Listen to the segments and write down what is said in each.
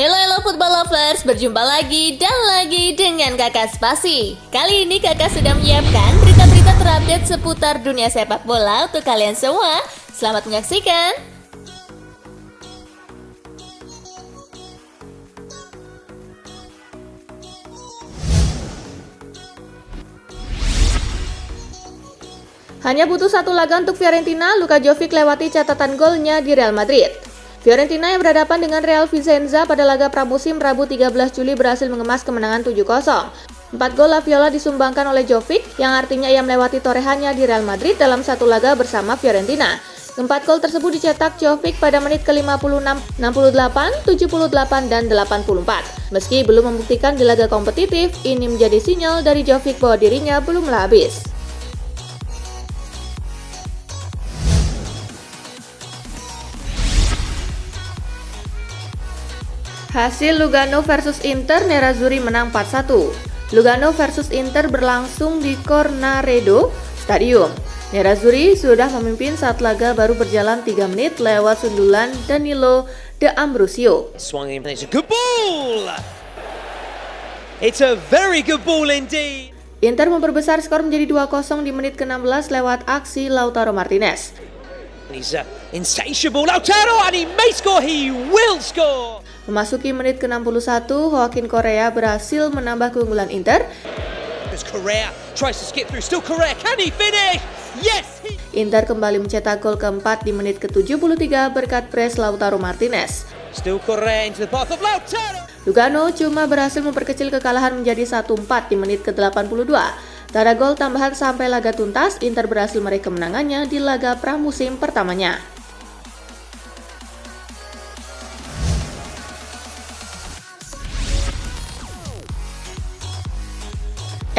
Hello football lovers, berjumpa lagi dan lagi dengan Kakak Spasi. Kali ini Kakak sudah menyiapkan berita-berita terupdate seputar dunia sepak bola untuk kalian semua. Selamat menyaksikan. Hanya butuh satu laga untuk Fiorentina, Luka Jovic lewati catatan golnya di Real Madrid. Fiorentina yang berhadapan dengan Real Vicenza pada laga pramusim Rabu 13 Juli berhasil mengemas kemenangan 7-0. 4 gol La Viola disumbangkan oleh Jovic, yang artinya ia melewati torehannya di Real Madrid dalam satu laga bersama Fiorentina. 4 gol tersebut dicetak Jovic pada menit ke-56, 68, 78, dan 84. Meski belum membuktikan di laga kompetitif, ini menjadi sinyal dari Jovic bahwa dirinya belumlah habis. Hasil Lugano versus Inter, Nerazzurri menang 4-1. Lugano versus Inter berlangsung di Cornaredo Stadium. Nerazzurri sudah memimpin saat laga baru berjalan 3 menit lewat sundulan Danilo De Ambrosio. Swung in, it's a good ball! It's a very good ball indeed! Inter memperbesar skor menjadi 2-0 di menit ke-16 lewat aksi Lautaro Martinez. He's insatiable, Lautaro, and he may score, he will score! Memasuki menit ke-61, Joaquin Correa berhasil menambah keunggulan Inter. Correa tries to skip through, still Correa, can he finish? Yes! Inter kembali mencetak gol keempat di menit ke-73 berkat press Lautaro Martinez. Still Correa into the path of Lautaro! Lugano cuma berhasil memperkecil kekalahan menjadi 1-4 di menit ke-82. Tak ada gol tambahan sampai laga tuntas, Inter berhasil meraih kemenangannya di laga pramusim pertamanya.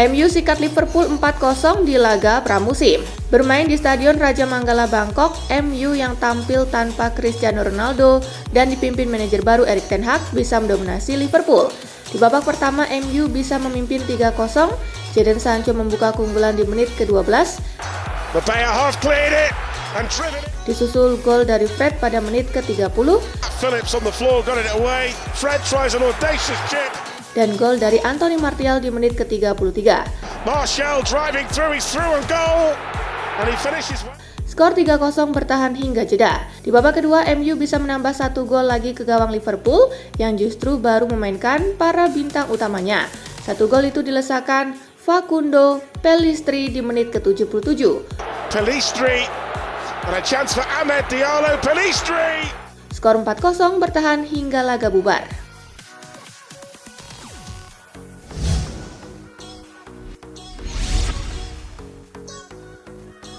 MU sikat Liverpool 4-0 di laga pramusim. Bermain di Stadion Raja Manggala Bangkok, MU yang tampil tanpa Cristiano Ronaldo dan dipimpin manajer baru Erik ten Hag bisa mendominasi Liverpool. Di babak pertama, MU bisa memimpin 3-0. Jadon Sancho membuka keunggulan di menit ke-12. Disusul gol dari Fred pada menit ke-30. Phillips on the floor got it away. Fred tries an audacious chip. Dan gol dari Anthony Martial di menit ke-33. Martial driving through, he's through and goal. And he finishes. Skor 3-0 bertahan hingga jeda. Di babak kedua, MU bisa menambah 1 gol lagi ke gawang Liverpool yang justru baru memainkan para bintang utamanya. 1 gol itu dilesakan Facundo Pellistri di menit ke-77. Pellistri and a chance for Ahmed Diallo. Pellistri. Skor 4-0 bertahan hingga laga bubar.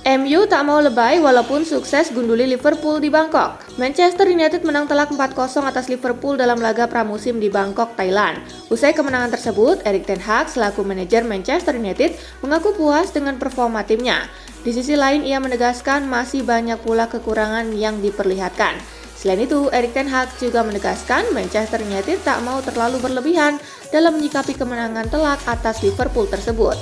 MU tak mau lebay walaupun sukses gunduli Liverpool di Bangkok. Manchester United menang telak 4-0 atas Liverpool dalam laga pramusim di Bangkok, Thailand. Usai kemenangan tersebut, Erik ten Hag selaku manajer Manchester United mengaku puas dengan performa timnya. Di sisi lain, ia menegaskan masih banyak pula kekurangan yang diperlihatkan. Selain itu, Erik ten Hag juga menegaskan Manchester United tak mau terlalu berlebihan dalam menyikapi kemenangan telak atas Liverpool tersebut.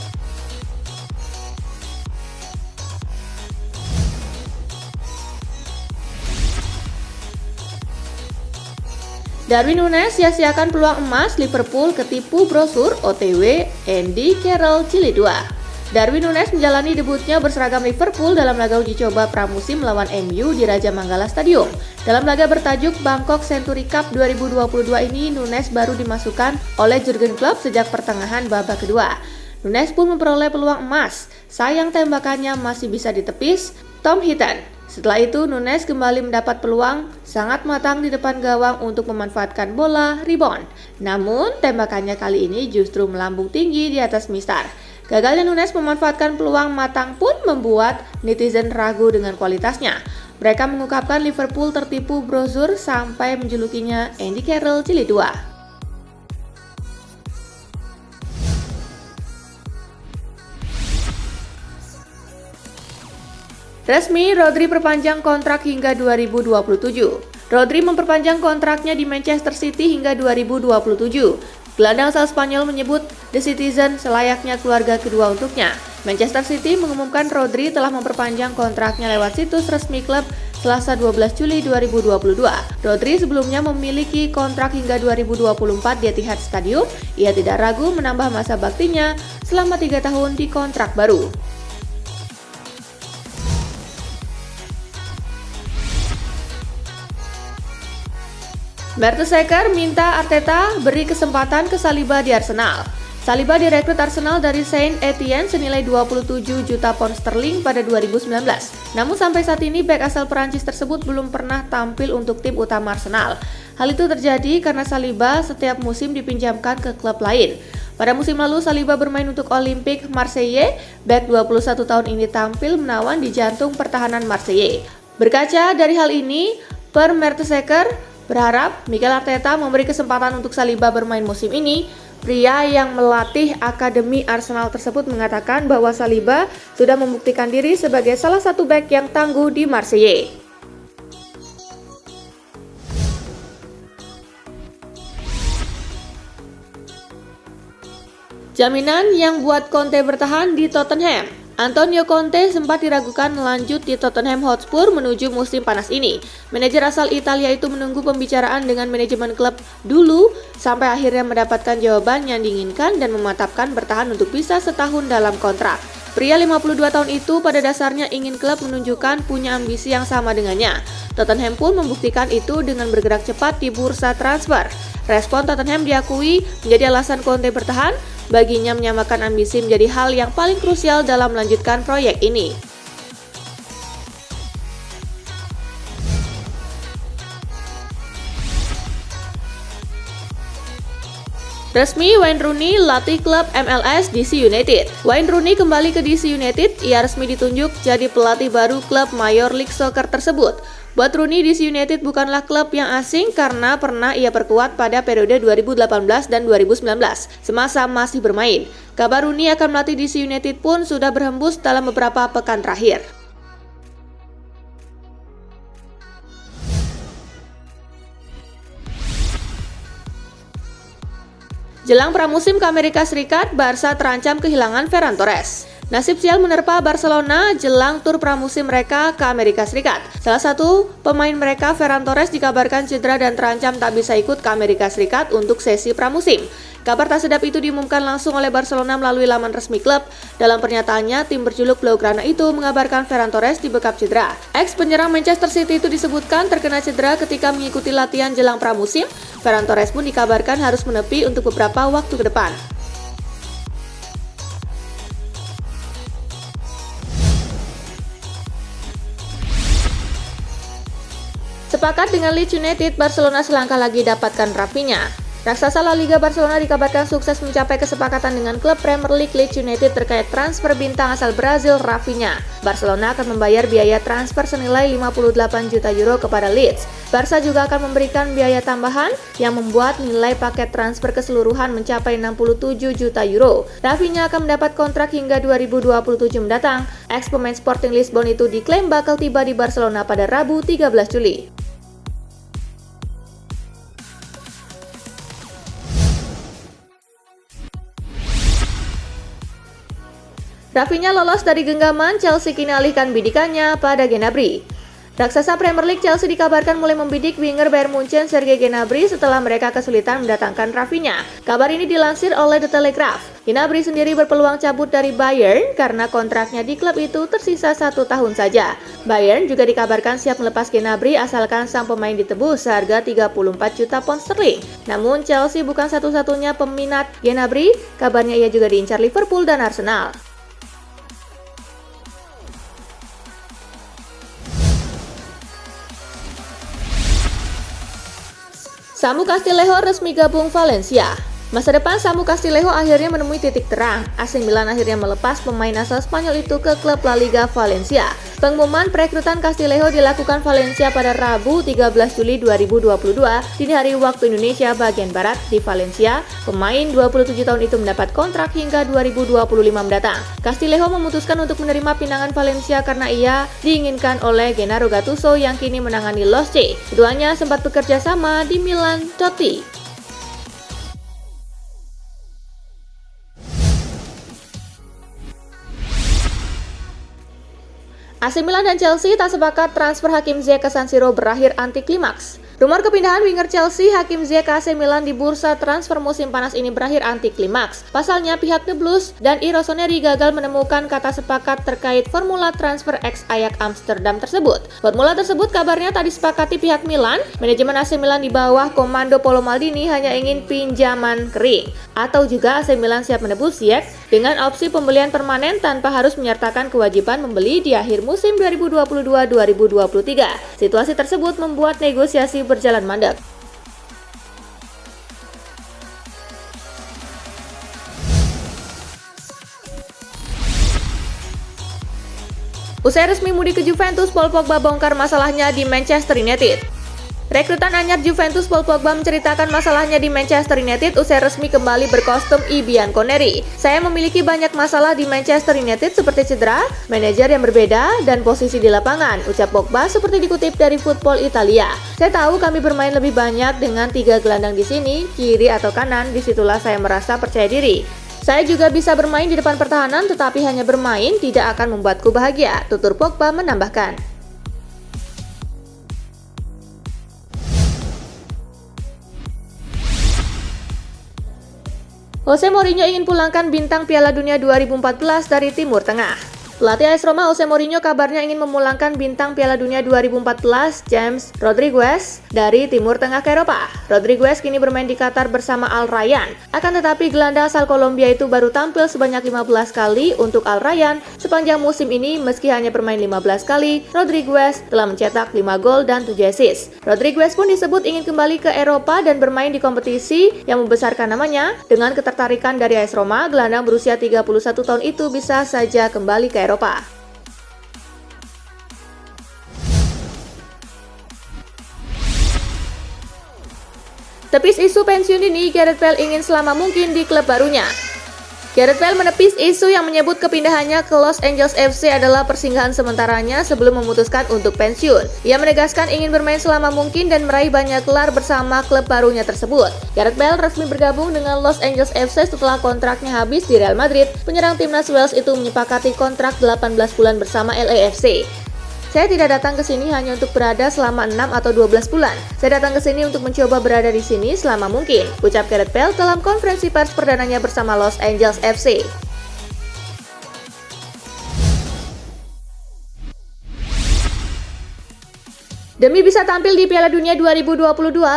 Darwin Núñez sia-siakan peluang emas, Liverpool ketipu brosur OTW Andy Carroll Jilid 2. Darwin Núñez menjalani debutnya berseragam Liverpool dalam laga uji coba pramusim melawan MU di Raja Manggala Stadium. Dalam laga bertajuk Bangkok Century Cup 2022 ini, Núñez baru dimasukkan oleh Jurgen Klopp sejak pertengahan babak kedua. Núñez pun memperoleh peluang emas, sayang tembakannya masih bisa ditepis Tom Heaton. Setelah itu, Núñez kembali mendapat peluang sangat matang di depan gawang untuk memanfaatkan bola rebound. Namun, tembakannya kali ini justru melambung tinggi di atas mistar. Gagalnya Núñez memanfaatkan peluang matang pun membuat netizen ragu dengan kualitasnya. Mereka mengungkapkan Liverpool tertipu brosur sampai menjulukinya Andy Carroll Jilid 2. Resmi, Rodri perpanjang kontrak hingga 2027. Rodri memperpanjang kontraknya di Manchester City hingga 2027. Gelandang asal Spanyol menyebut The Citizen selayaknya keluarga kedua untuknya. Manchester City mengumumkan Rodri telah memperpanjang kontraknya lewat situs resmi klub Selasa 12 Juli 2022. Rodri sebelumnya memiliki kontrak hingga 2024 di Etihad Stadium. Ia tidak ragu menambah masa baktinya selama 3 tahun di kontrak baru. Mertesacker minta Arteta beri kesempatan ke Saliba di Arsenal. Saliba direkrut Arsenal dari Saint Etienne senilai 27 juta pound sterling pada 2019. Namun sampai saat ini bek asal Perancis tersebut belum pernah tampil untuk tim utama Arsenal. Hal itu terjadi karena Saliba setiap musim dipinjamkan ke klub lain. Pada musim lalu Saliba bermain untuk Olympique Marseille. Bek 21 tahun ini tampil menawan di jantung pertahanan Marseille. Berkaca dari hal ini, Mertesacker berharap Mikel Arteta memberi kesempatan untuk Saliba bermain musim ini. Pria yang melatih akademi Arsenal tersebut mengatakan bahwa Saliba sudah membuktikan diri sebagai salah satu bek yang tangguh di Marseille. Jaminan yang buat Conte bertahan di Tottenham. Antonio Conte sempat diragukan lanjut di Tottenham Hotspur menuju musim panas ini. Manajer asal Italia itu menunggu pembicaraan dengan manajemen klub dulu sampai akhirnya mendapatkan jawaban yang diinginkan dan memantapkan bertahan untuk bisa setahun dalam kontrak. Pria 52 tahun itu pada dasarnya ingin klub menunjukkan punya ambisi yang sama dengannya. Tottenham pun membuktikan itu dengan bergerak cepat di bursa transfer. Respon Tottenham diakui menjadi alasan Conte bertahan. Baginya menyamakan ambisi menjadi hal yang paling krusial dalam melanjutkan proyek ini. Resmi Wayne Rooney latih klub MLS DC United. Wayne Rooney kembali ke DC United. Ia resmi ditunjuk jadi pelatih baru klub Major League Soccer tersebut. Buat Rooney, DC United bukanlah klub yang asing karena pernah ia perkuat pada periode 2018 dan 2019 semasa masih bermain. Kabar Rooney akan melatih DC United pun sudah berhembus dalam beberapa pekan terakhir. Jelang pramusim ke Amerika Serikat, Barca terancam kehilangan Ferran Torres. Nasib sial menerpa Barcelona jelang tur pramusim mereka ke Amerika Serikat. Salah satu pemain mereka, Ferran Torres, dikabarkan cedera dan terancam tak bisa ikut ke Amerika Serikat untuk sesi pramusim. Kabar tak sedap itu diumumkan langsung oleh Barcelona melalui laman resmi klub. Dalam pernyataannya, tim berjuluk Blaugrana itu mengabarkan Ferran Torres dibekap cedera. Ex penyerang Manchester City itu disebutkan terkena cedera ketika mengikuti latihan jelang pramusim. Ferran Torres pun dikabarkan harus menepi untuk beberapa waktu ke depan. Sepakat dengan Leeds United, Barcelona selangkah lagi dapatkan Rafinha. Raksasa La Liga Barcelona dikabarkan sukses mencapai kesepakatan dengan klub Premier League Leeds United terkait transfer bintang asal Brazil Rafinha. Barcelona akan membayar biaya transfer senilai 58 juta euro kepada Leeds. Barca juga akan memberikan biaya tambahan yang membuat nilai paket transfer keseluruhan mencapai 67 juta euro. Rafinha akan mendapat kontrak hingga 2027 mendatang. Ex pemain Sporting Lisbon itu diklaim bakal tiba di Barcelona pada Rabu 13 Juli. Rafinha lolos dari genggaman, Chelsea kini alihkan bidikannya pada Gnabry. Raksasa Premier League Chelsea dikabarkan mulai membidik winger Bayern Munchen Serge Gnabry setelah mereka kesulitan mendatangkan Rafinha. Kabar ini dilansir oleh The Telegraph. Gnabry sendiri berpeluang cabut dari Bayern karena kontraknya di klub itu tersisa 1 tahun saja. Bayern juga dikabarkan siap melepas Gnabry asalkan sang pemain ditebus seharga 34 juta pound sterling. Namun Chelsea bukan satu-satunya peminat Gnabry, kabarnya ia juga diincar Liverpool dan Arsenal. Samu Castillejo resmi gabung Valencia. Masa depan Samu Castillejo akhirnya menemui titik terang. AC Milan akhirnya melepas pemain asal Spanyol itu ke klub La Liga Valencia. Pengumuman perekrutan Castillejo dilakukan Valencia pada Rabu 13 Juli 2022 dini hari waktu Indonesia bagian Barat di Valencia. Pemain 27 tahun itu mendapat kontrak hingga 2025 mendatang. Castillejo memutuskan untuk menerima pinangan Valencia karena ia diinginkan oleh Gennaro Gattuso yang kini menangani Los C. Keduanya sempat bekerja sama di Milan Totti. AC Milan dan Chelsea tak sepakat transfer Hakim Ziyech ke San Siro berakhir anti klimaks. Rumor kepindahan winger Chelsea Hakim Ziyech ke AC Milan di bursa transfer musim panas ini berakhir anti klimaks. Pasalnya pihak The Blues dan Rossoneri gagal menemukan kata sepakat terkait formula transfer ex Ajax Amsterdam tersebut. Formula tersebut kabarnya tak disepakati pihak Milan. Manajemen AC Milan di bawah komando Paolo Maldini hanya ingin pinjaman kering. Atau juga AC Milan siap menebus Ziyech dengan opsi pembelian permanen tanpa harus menyertakan kewajiban membeli di akhir musim 2022-2023. Situasi tersebut membuat negosiasi berjalan mandek. Usai resmi mudik ke Juventus, Paul Pogba bongkar masalahnya di Manchester United. Rekrutan anyar Juventus Paul Pogba menceritakan masalahnya di Manchester United usai resmi kembali berkostum I Bianconeri. Saya memiliki banyak masalah di Manchester United seperti cedera, manajer yang berbeda, dan posisi di lapangan, ucap Pogba seperti dikutip dari Football Italia. Saya tahu kami bermain lebih banyak dengan 3 gelandang di sini, kiri atau kanan, disitulah saya merasa percaya diri. Saya juga bisa bermain di depan pertahanan, tetapi hanya bermain tidak akan membuatku bahagia, tutur Pogba menambahkan. Jose Mourinho ingin pulangkan bintang Piala Dunia 2014 dari Timur Tengah. Pelatih AS Roma Jose Mourinho kabarnya ingin memulangkan bintang Piala Dunia 2014 James Rodriguez dari Timur Tengah ke Eropa. Rodriguez kini bermain di Qatar bersama Al Rayyan. Akan tetapi gelandang asal Kolombia itu baru tampil sebanyak 15 kali untuk Al Rayyan sepanjang musim ini. Meski hanya bermain 15 kali, Rodriguez telah mencetak 5 gol dan 7 assist. Rodriguez pun disebut ingin kembali ke Eropa dan bermain di kompetisi yang membesarkan namanya. Dengan ketertarikan dari AS Roma, gelandang berusia 31 tahun itu bisa saja kembali ke Eropa. Tepis isu pensiun dini, Gareth Bale ingin selama mungkin di klub barunya. Gareth Bale menepis isu yang menyebut kepindahannya ke Los Angeles FC adalah persinggahan sementaranya sebelum memutuskan untuk pensiun. Ia menegaskan ingin bermain selama mungkin dan meraih banyak gelar bersama klub barunya tersebut. Gareth Bale resmi bergabung dengan Los Angeles FC setelah kontraknya habis di Real Madrid. Penyerang timnas Wales itu menyepakati kontrak 18 bulan bersama LAFC. Saya tidak datang ke sini hanya untuk berada selama 6 atau 12 bulan. Saya datang ke sini untuk mencoba berada di sini selama mungkin, ucap Gareth Bale dalam konferensi pers perdananya bersama Los Angeles FC. Demi bisa tampil di Piala Dunia 2022,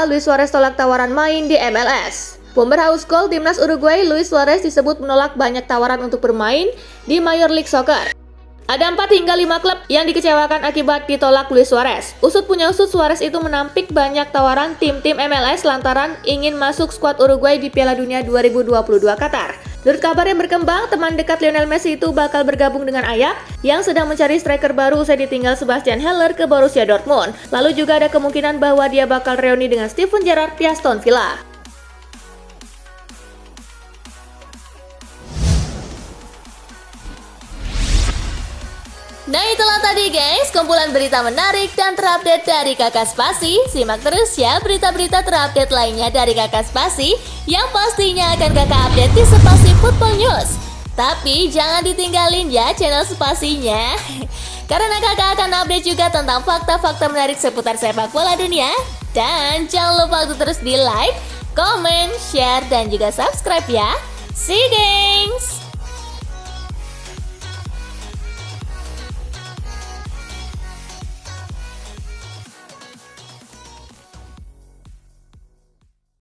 Luis Suarez tolak tawaran main di MLS. Bomber haus gol timnas Uruguay Luis Suarez disebut menolak banyak tawaran untuk bermain di Major League Soccer. Ada 4 hingga 5 klub yang dikecewakan akibat ditolak Luis Suarez. Usut punya usut, Suarez itu menampik banyak tawaran tim-tim MLS lantaran ingin masuk skuad Uruguay di Piala Dunia 2022 Qatar. Menurut kabar yang berkembang, teman dekat Lionel Messi itu bakal bergabung dengan Ajax yang sedang mencari striker baru usai ditinggal Sebastian Haller ke Borussia Dortmund. Lalu juga ada kemungkinan bahwa dia bakal reuni dengan Steven Gerrard di Aston Villa. Nah itulah tadi guys, kumpulan berita menarik dan terupdate dari Kakak Spasi. Simak terus ya berita-berita terupdate lainnya dari Kakak Spasi yang pastinya akan Kakak update di Spasi Football News. Tapi jangan ditinggalin ya channel Spasinya, karena Kakak akan update juga tentang fakta-fakta menarik seputar sepak bola dunia. Dan jangan lupa untuk terus di like, comment, share, dan juga subscribe ya. See you guys!